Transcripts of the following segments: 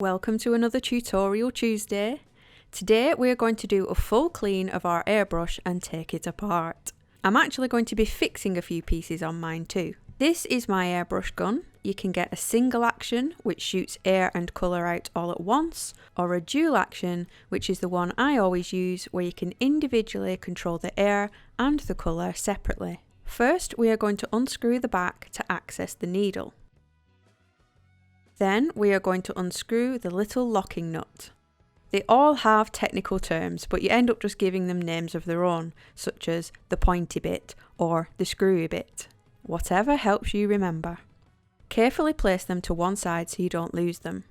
Welcome to another Tutorial Tuesday. Today we are going to do a full clean of our airbrush and take it apart. I'm actually going to be fixing a few pieces on mine too. This is my airbrush gun. You can get a single action which shoots air and colour out all at once, or a dual action which is the one I always use where you can individually control the air and the colour separately. First we are going to unscrew the back to access the needle. Then we are going to unscrew the little locking nut. They all have technical terms, but you end up just giving them names of their own, such as the pointy bit or the screwy bit. Whatever helps you remember. Carefully place them to one side so you don't lose them.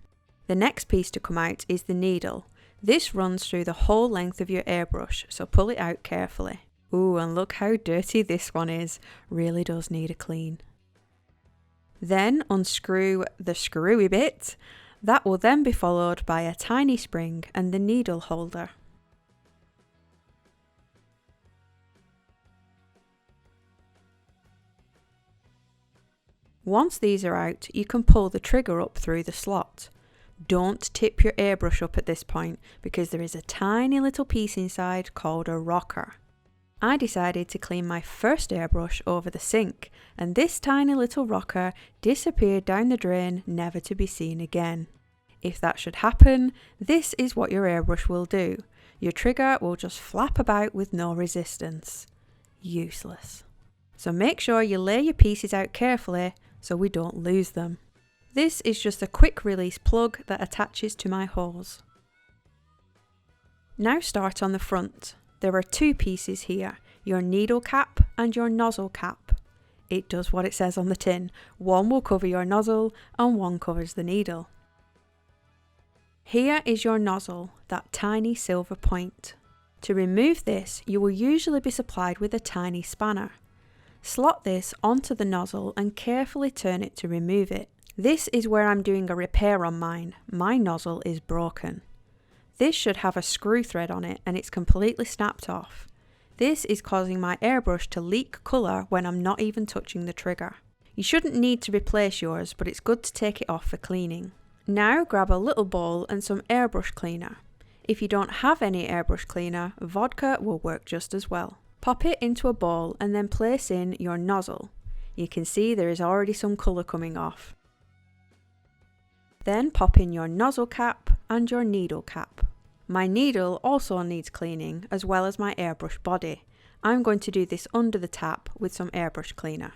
The next piece to come out is the needle. This runs through the whole length of your airbrush, so pull it out carefully. Ooh, and look how dirty this one is. Really does need a clean. Then unscrew the screwy bit. That will then be followed by a tiny spring and the needle holder. Once these are out, you can pull the trigger up through the slot. Don't tip your airbrush up at this point because there is a tiny little piece inside called a rocker. I decided to clean my first airbrush over the sink, and this tiny little rocker disappeared down the drain, never to be seen again. If that should happen, this is what your airbrush will do. Your trigger will just flap about with no resistance. Useless. So make sure you lay your pieces out carefully so we don't lose them. This is just a quick release plug that attaches to my hose. Now start on the front. There are two pieces here, your needle cap and your nozzle cap. It does what it says on the tin. One will cover your nozzle and one covers the needle. Here is your nozzle, that tiny silver point. To remove this, you will usually be supplied with a tiny spanner. Slot this onto the nozzle and carefully turn it to remove it. This is where I'm doing a repair on mine. My nozzle is broken. This should have a screw thread on it and it's completely snapped off. This is causing my airbrush to leak colour when I'm not even touching the trigger. You shouldn't need to replace yours, but it's good to take it off for cleaning. Now grab a little bowl and some airbrush cleaner. If you don't have any airbrush cleaner, vodka will work just as well. Pop it into a bowl and then place in your nozzle. You can see there is already some colour coming off. Then pop in your nozzle cap and your needle cap. My needle also needs cleaning as well as my airbrush body. I'm going to do this under the tap with some airbrush cleaner.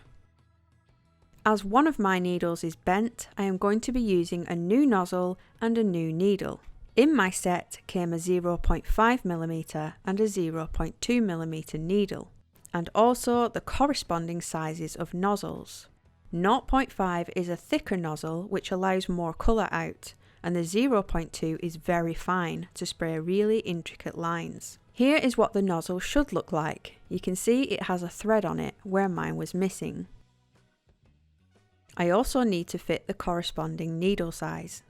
As one of my needles is bent, I am going to be using a new nozzle and a new needle. In my set came a 0.5mm and a 0.2mm needle, and also the corresponding sizes of nozzles. 0.5 is a thicker nozzle which allows more colour out, and the 0.2 is very fine to spray really intricate lines. Here is what the nozzle should look like. You can see it has a thread on it where mine was missing. I also need to fit the corresponding needle size.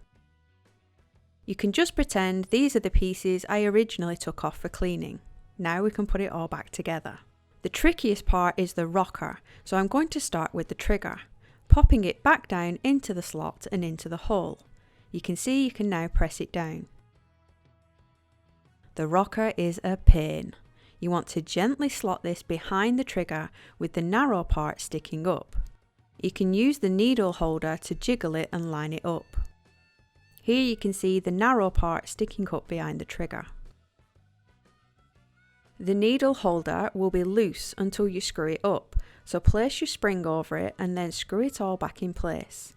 You can just pretend these are the pieces I originally took off for cleaning. Now we can put it all back together. The trickiest part is the rocker, so I'm going to start with the trigger, popping it back down into the slot and into the hole. You can see you can now press it down. The rocker is a pain. You want to gently slot this behind the trigger with the narrow part sticking up. You can use the needle holder to jiggle it and line it up. Here you can see the narrow part sticking up behind the trigger. The needle holder will be loose until you screw it up, so place your spring over it and then screw it all back in place.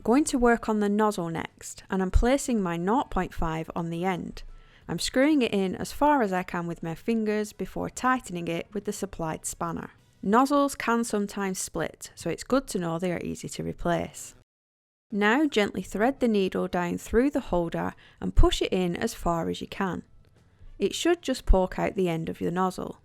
Going to work on the nozzle next, and I'm placing my 0.5 on the end. I'm screwing it in as far as I can with my fingers before tightening it with the supplied spanner. Nozzles can sometimes split, so it's good to know they are easy to replace. Now gently thread the needle down through the holder and push it in as far as you can. It should just poke out the end of your nozzle.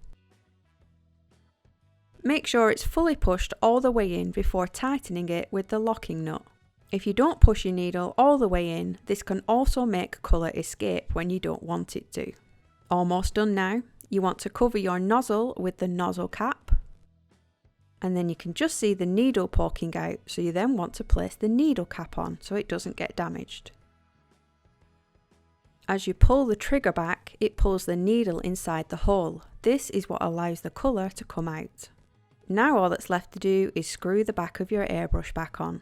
Make sure it's fully pushed all the way in before tightening it with the locking nut. If you don't push your needle all the way in, this can also make colour escape when you don't want it to. Almost done now. You want to cover your nozzle with the nozzle cap. And then you can just see the needle poking out, so you then want to place the needle cap on so it doesn't get damaged. As you pull the trigger back, it pulls the needle inside the hole. This is what allows the colour to come out. Now all that's left to do is screw the back of your airbrush back on.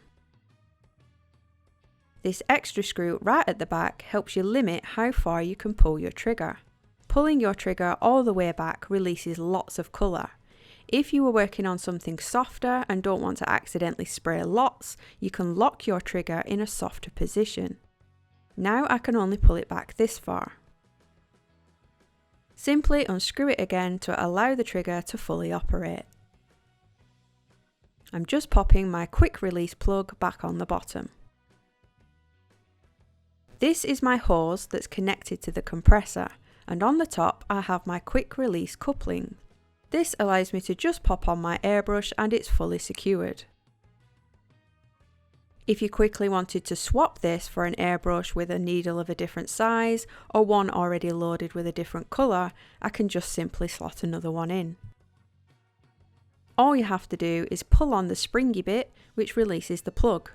This extra screw right at the back helps you limit how far you can pull your trigger. Pulling your trigger all the way back releases lots of colour. If you were working on something softer and don't want to accidentally spray lots, you can lock your trigger in a softer position. Now I can only pull it back this far. Simply unscrew it again to allow the trigger to fully operate. I'm just popping my quick release plug back on the bottom. This is my hose that's connected to the compressor, and on the top I have my quick release coupling. This allows me to just pop on my airbrush and it's fully secured. If you quickly wanted to swap this for an airbrush with a needle of a different size or one already loaded with a different colour, I can just simply slot another one in. All you have to do is pull on the springy bit which releases the plug.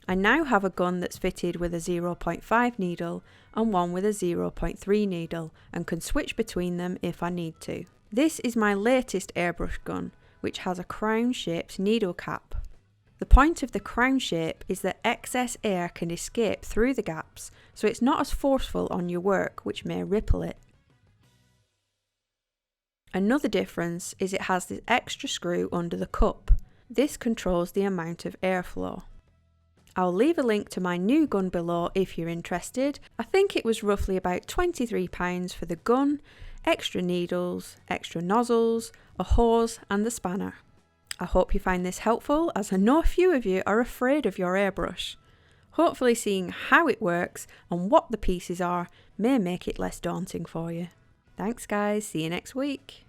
I now have a gun that's fitted with a 0.5 needle and one with a 0.3 needle and can switch between them if I need to. This is my latest airbrush gun, which has a crown shaped needle cap. The point of the crown shape is that excess air can escape through the gaps, so it's not as forceful on your work, which may ripple it. Another difference is it has this extra screw under the cup. This controls the amount of airflow. I'll leave a link to my new gun below if you're interested. I think it was roughly about £23 for the gun, extra needles, extra nozzles, a hose and the spanner. I hope you find this helpful, as I know a few of you are afraid of your airbrush. Hopefully seeing how it works and what the pieces are may make it less daunting for you. Thanks guys, see you next week.